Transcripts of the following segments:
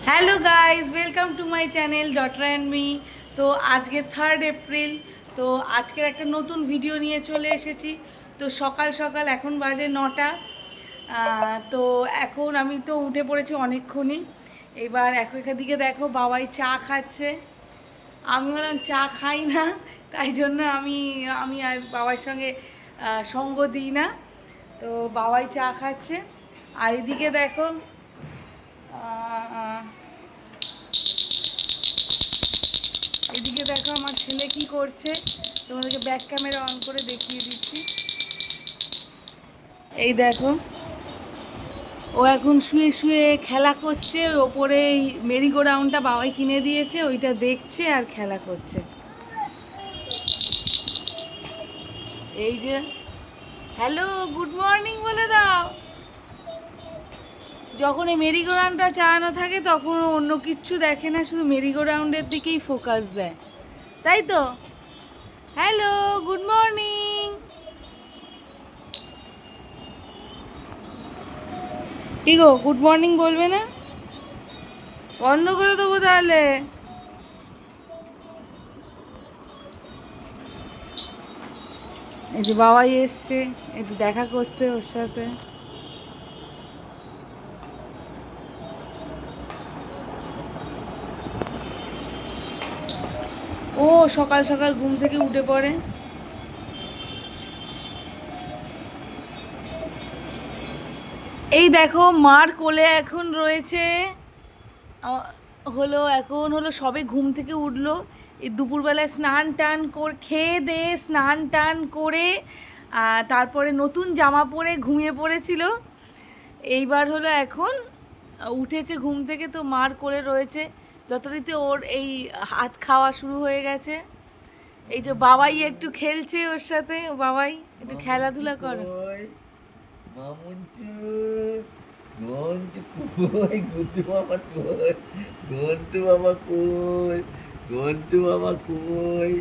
Hello guys, welcome to my channel daughter and me. তো আজকে 3rd April. তো আজকের একটা নতুন ভিডিও নিয়ে চলে এসেছি। তো সকাল সকাল এখন বাজে 9টা। তো এখন আমি তো উঠে পড়েছি অনেকক্ষণই। এবার এখান দিকে দেখো বাবাই চা খাচ্ছে। আমি বললাম চা খাই না, তাই জন্য আমি আমি আর বাবার সঙ্গে সঙ্গ দিই না। তো বাবাই চা খাচ্ছে। আর এদিকে দেখো এদিকে দেখো আমার ছেলে কি করছে, তোমাদেরকে ব্যাক ক্যামেরা অন করে দেখিয়ে দিচ্ছি। এই দেখো, ও এখন শুয়ে শুয়ে খেলা করছে। ওপরে এই মেরিগো রাউন্ডটা বাবাই কিনে দিয়েছে, ওইটা দেখছে আর খেলা করছে। এই যে হ্যালো গুড মর্নিং বলে দাও। যখন এই মেরিগো রাউন্ডটা চালানো থাকে তখন অন্য কিচ্ছু দেখে না, শুধু মেরিগো রাউন্ডের দিকেই ফোকাস দেয়, তাই তো? Hello good morning. কি গো, গুড মর্নিং বলবে না? বন্ধ করে দেবো তাহলে। এই যে বাবাই এসছে একটু দেখা করতে ওর সাথে। ও সকাল সকাল ঘুম থেকে উঠে পড়ে। এই দেখো মার কোলে এখন রয়েছে। এখন হলো সবে ঘুম থেকে উঠলো। এই দুপুরবেলায় স্নান টান করে খেয়ে দিয়ে স্নান টান করে তারপরে নতুন জামা পরে ঘুমিয়ে পড়েছিল। এইবার হলো এখন উঠেছে ঘুম থেকে, তো মার কোলে রয়েছে। যথারীতি ওর এই হাত খাওয়া শুরু হয়ে গেছে। এই যে বাবাই একটু খেলছে ওর সাথে। ও বাবাই একটু খেলাধুলা করো। মামুঞ্চু গন্টু কই গুন্টু মামা কই গন্টু মামা কই গন্টু মামা কই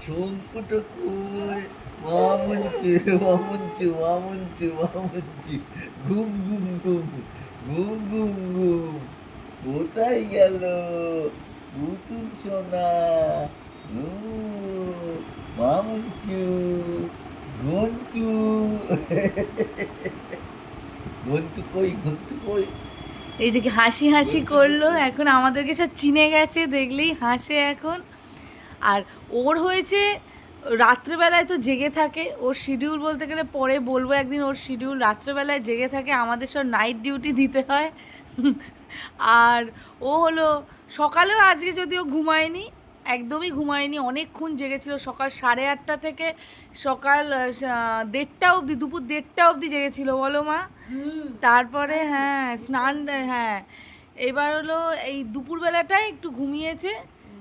ছুঙ্কুটো কই মামুঞ্চু মামুঞ্চু মামুঞ্চু মামুঞ্চু ঘুম ঘুম ঘুম ঘুম ঘুম ঘুম কোথায় গেল পুতুল সোনা মামুঞ্চু গন্টু গন্টু কই গন্টু কই এই যে হাসি হাসি করলো, এখন আমাদেরকে সব চিনে গেছে, দেখলেই হাসে এখন। আর ওর হয়েছে রাত্রেবেলায় তো জেগে থাকে। ওর শিডিউল বলতে গেলে পরে বলবো একদিন, ওর শিডিউল রাত্রেবেলায় জেগে থাকে, আমাদের সব নাইট ডিউটি দিতে হয়। আর ও হলো সকালেও আজকে যদিও ঘুমায়নি, একদমই ঘুমায়নি, অনেকক্ষণ জেগেছিল। সকাল 8:30 থেকে সকাল 1:30 অবধি, দুপুর 1:30 অবধি জেগেছিল, বলো মা? তারপরে হ্যাঁ স্নান, হ্যাঁ এবার হলো এই দুপুরবেলাটায় একটু ঘুমিয়েছে,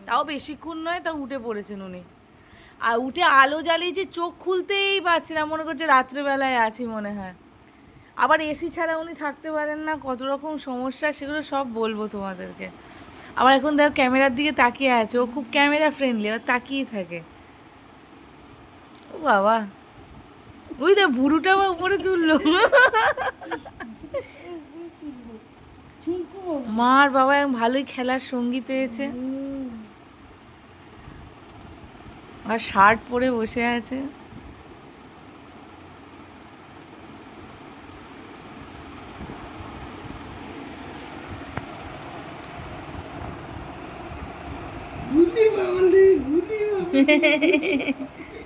তাও বেশিক্ষণ নয়, তাও উঠে পড়েছেন উনি। আর উঠে আলো জ্বালিয়েছে, চোখ খুলতেই পারছে না, মনে করছে রাত্রেবেলায় আছি মনে হয়। আবার এসি ছাড়া উনি থাকতে পারেন না, কত রকম সমস্যা সেগুলো সব বলবো তোমাদেরকে। আবার এখন দেখো ক্যামেরার দিকে তাকিয়ে আছে, ও খুব ক্যামেরা ফ্রেন্ডলি, আবার তাকিয়েই থাকে। ও বাবা, ওই দেখ ভুরুটা আবার উপরে তুললো। মার বাবা ভালোই খেলার সঙ্গী পেয়েছে। আর শার্ট পরে বসে আছে।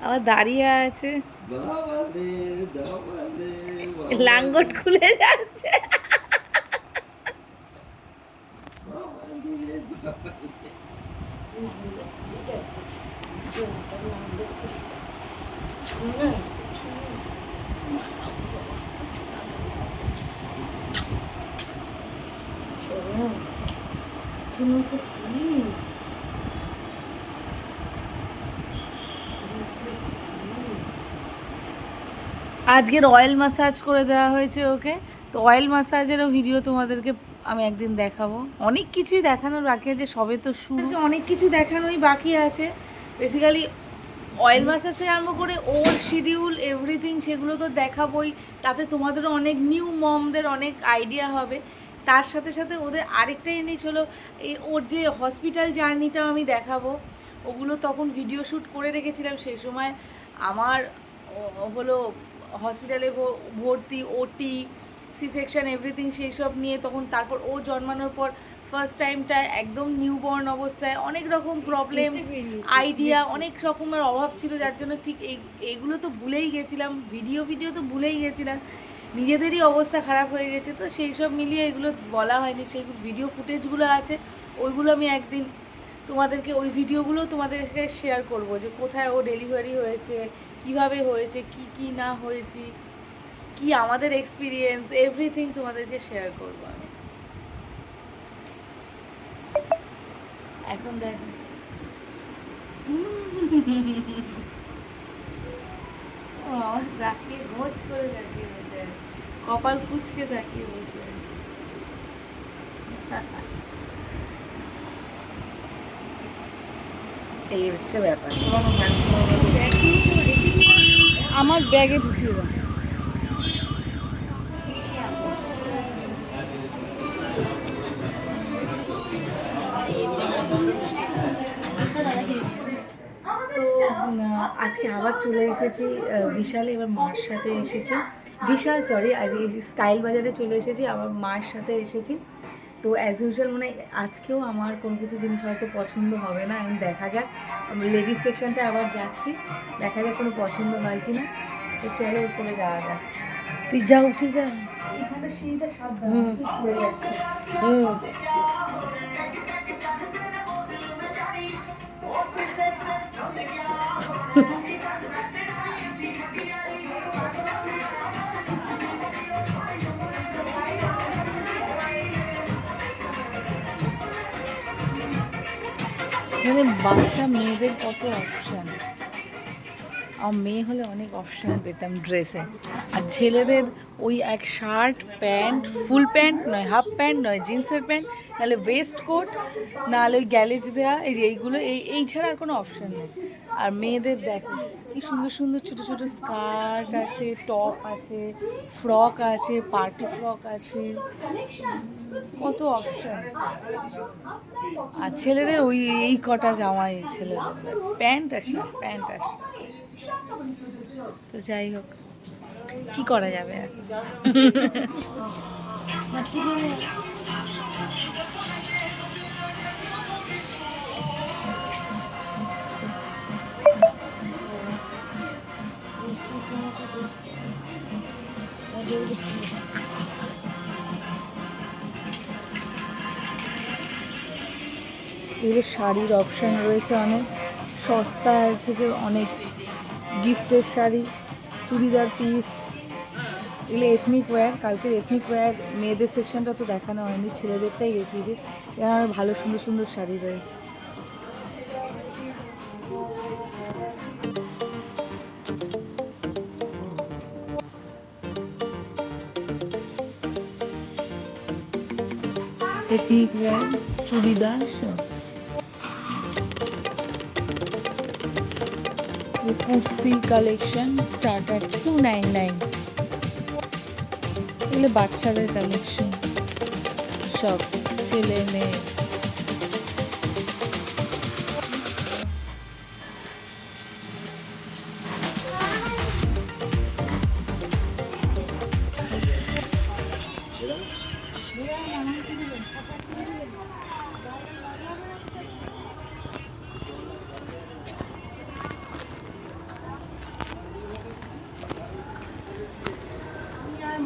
আবার দাঁড়িয়ে আছে, লাঙ্গট খুলে যাচ্ছে। আজকের অয়েল ম্যাসাজ করে দেওয়া হয়েছে ওকে। তো অয়েল ম্যাসাজেরও ভিডিও তোমাদেরকে আমি একদিন দেখাবো। অনেক কিছুই দেখানোর বাকি আছে, সবে তো শুরু, অনেক কিছু দেখানোই বাকি আছে। বেসিক্যালি অয়েল ম্যাসাজ থেকে আরম্ভ করে ওর শিডিউল এভরিথিং সেগুলো তো দেখাবোই, তাতে তোমাদেরও অনেক নিউ মমদের অনেক আইডিয়া হবে। তার সাথে সাথে ওদের আরেকটা জিনিস হলো এই ওর যে হসপিটাল জার্নিটাও আমি দেখাবো। ওগুলো তখন ভিডিও শ্যুট করে রেখেছিলাম, সেই সময় আমার হলো হসপিটালে ভর্তি, ওটি, সি সেকশন, এভরিথিং সেই সব নিয়ে। তখন তারপর ও জন্মানোর পর ফার্স্ট টাইমটা একদম নিউবর্ন অবস্থায়, অনেক রকম প্রবলেম, আইডিয়া, অনেক রকমের অভাব ছিল, যার জন্য ঠিক এইগুলো তো ভুলেই গেছিলাম, ভিডিও তো ভুলেই গেছিলাম, নিজেদেরই অবস্থা খারাপ হয়ে গেছে। তো সেই সব মিলিয়ে এগুলো বলা হয়নি, সেই ভিডিও ফুটেজগুলো আছে, ওইগুলো আমি একদিন তোমাদেরকে, ওই ভিডিওগুলো তোমাদেরকে শেয়ার করব, যে কোথায় ও ডেলিভারি হয়েছে, কিভাবে হয়েছে, কি কি না হয়েছি, কি আমাদের এক্সপিরিয়েন্স, এভরিথিং তোমাদেরকে শেয়ার করব আমি। এখন দেখো আমার তাকিয়ে গোছ করে তাকিয়ে বসে আছে, কপাল কুচকে তাকিয়ে বসে আছে। এই হচ্ছে ব্যাপার। আমার ব্যাগে ঢুকিয়ে দাও। তো আজকে আবার চলে এসেছি বিশালে, এবার মার সাথে এসেছি, বিশাল সরি, আর স্টাইল বাজারে চলে এসেছি, আবার মার সাথে এসেছি। তো অ্যাজ ইউজুয়াল মানে আজকেও আমার কোনো কিছু জিনিস হয়তো পছন্দ হবে না, আমি দেখা যাক, লেডিস সেকশনটা আবার যাচ্ছি, দেখা যাক কোনো পছন্দ হয় কি না। তো চলো উপরে যাওয়া যাক। তুই যা, উঠে যা। এখানটা সিঁড়িটা সাবধান, পড়ে যাচ্ছে। মানে বাচ্চা মেয়েদের কত অপশান, আর মেয়ে হলে অনেক অপশান পেতাম ড্রেসে, আর ছেলেদের ওই এক শার্ট প্যান্ট, ফুল প্যান্ট নয় হাফ প্যান্ট নয় জিন্সের প্যান্ট, নাহলে ওয়েস্ট কোট, নাহলে ওই গ্যালেজ দেওয়া, এই যে এইগুলো, এই ছাড়া আর কোনো অপশান নেই। আর মেয়েদের দেখো কি সুন্দর সুন্দর ছোটো ছোটো স্কার্ট আছে, টপ আছে, ফ্রক আছে, পার্টি ফ্রক আছে, কত অপশান। আর ছেলেদের ওই এই কটা জামাই, ছেলেদের প্যান্ট আসে, প্যান্ট আসে। তো যাই হোক, কি করা যাবে আর। এগুলো শাড়ির অপশান রয়েছে অনেক, সস্তা থেকে অনেক, গিফটের শাড়ি, চুড়িদার পিস, এগুলো এথনিক ওয়্যার। কালকের এথনিক ওয়্যার মেয়েদের সেকশনটা তো দেখানো হয়নি, ছেলেদেরটাই দেখিয়েছে। এখানে ভালো সুন্দর সুন্দর শাড়ি রয়েছে। এথনিক ওয়্যার, চুড়িদার সব, কুর্তি কালেকশন স্টার্ট at 299। এগুলো বাচ্চাদের কালেকশন সব, ছেলে মেয়ে।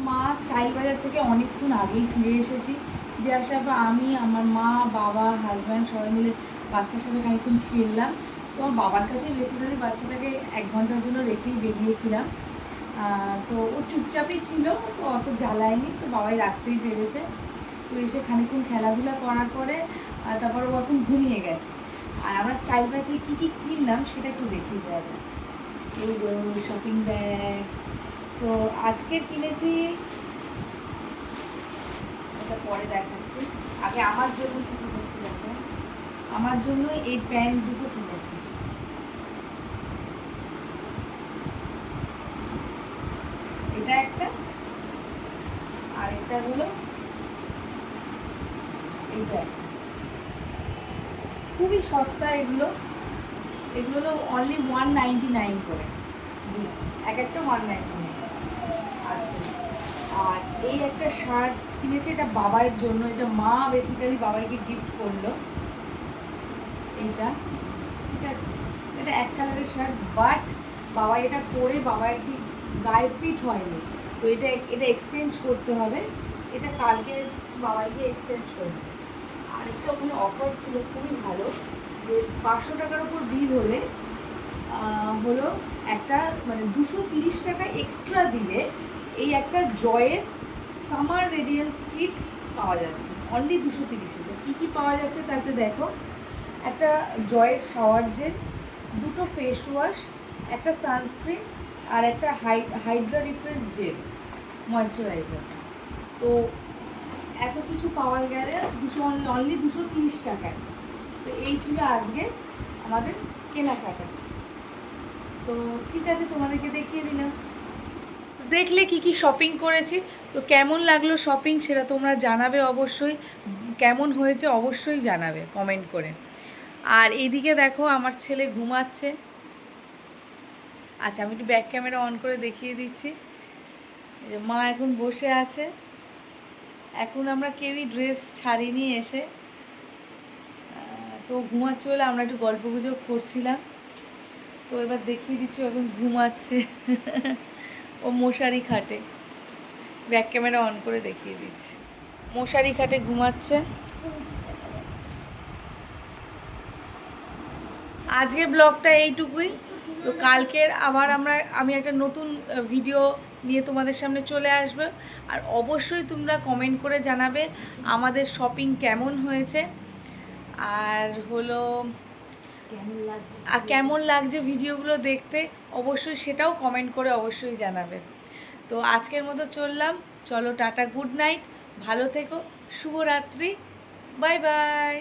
মা স্টাইল বাজার থেকে অনেকক্ষণ আগেই ফিরে এসেছি, ফিরে আসার পর আমি, আমার মা, বাবা, হাজব্যান্ড সবাই মিলে বাচ্চার সাথে খানিকক্ষণ খেললাম। তো আমার বাবার কাছে বেসিক্যালি বাচ্চাটাকে 1 ঘন্টার জন্য রেখেই বেরিয়েছিলাম। তো ও চুপচাপই ছিল, তো অত জ্বালায়নি, তো বাবাই রাখতেই পেরেছে। তো এসে খানিকক্ষণ খেলাধুলা করার পরে তারপর ও এখন ঘুমিয়ে গেছে। আর আমরা স্টাইল বাজার থেকে কী কী কিনলাম সেটা একটু দেখিয়ে দেওয়া যায়। এই যে শপিং ব্যাগ। সো আজকের কিনেছি, এটা পরে দেখাচ্ছি, আগে আমার জন্য কি কিনেছি দেখো। আমার জন্য এই প্যান্ট দুটো কিনেছি, এটা একটা, আর একটা হলো খুবই সস্তা এগুলো। এগুলো হলো অনলি 199 করে, এক একটা 199। আচ্ছা, আর এই একটা শার্ট কিনেছি, এটা বাবার জন্য, এটা মা বেসিক্যালি বাবাইকে গিফট করলো এইটা, ঠিক আছে। এটা এক কালারের শার্ট, বাট বাবা এটা পরে বাবার ঠিক গায়ে ফিট হয়নি, তো এটা এটা এক্সচেঞ্জ করতে হবে। এটা কালকে বাবাইকে এক্সচেঞ্জ করবে। আর একটা ওখানে অফার ছিল খুবই ভালো, যে 500 টাকার উপর বিল হলে হলো একটা মানে 230 টাকা এক্সট্রা দিলে এই একটা জয়ের সামার রেডিয়েন্স কিট পাওয়া যাচ্ছে অনলি 230-এ। তো কী কী পাওয়া যাচ্ছে তাতে দেখো, একটা জয়ের শাওয়ার জেল, দুটো ফেস ওয়াশ, একটা সানস্ক্রিন, আর একটা হাইড্রা রিফ্রেশ জেল ময়েশ্চারাইজার। তো এত কিছু পাওয়া গেলে অনলি 230 টাকায়। তো এই ছিল আজকে আমাদের কেনাকাটা। তো ঠিক আছে, তোমাদেরকে দেখিয়ে দিলাম। তো দেখলে কি কি শপিং করেছি, তো কেমন লাগলো শপিং সেটা তোমরা জানাবে অবশ্যই, কেমন হয়েছে অবশ্যই জানাবে কমেন্ট করে। আর এইদিকে দেখো আমার ছেলে ঘুমাচ্ছে। আচ্ছা, আমি একটু ব্যাক ক্যামেরা অন করে দেখিয়ে দিচ্ছি। এই যে মা এখন বসে আছে, এখন আমরা কেউই ড্রেস ছাড়িনি এসে, তো ঘুমাচ্ছে বলে আমরা একটু গল্প গুজব করছিলাম। তো এবার দেখিয়ে দিচ্ছি এখন ঘুমাচ্ছে ও মশারি খাটে, ব্যাক ক্যামেরা অন করে দেখিয়ে দিচ্ছি, মশারি খাটে ঘুমাচ্ছে। আজকের ব্লগটা এইটুকুই। তো কালকের আবার আমি একটা নতুন ভিডিও নিয়ে তোমাদের সামনে চলে আসবে। আর অবশ্যই তোমরা কমেন্ট করে জানাবে আমাদের শপিং কেমন হয়েছে, আর হলো কেমন লাগছে ভিডিওগুলো দেখতে, অবশ্যই সেটাও কমেন্ট করে অবশ্যই জানাবে। তো আজকের মতো চললাম, চলো টাটা, গুড নাইট, ভালো থেকো, শুভরাত্রি, বাই বাই।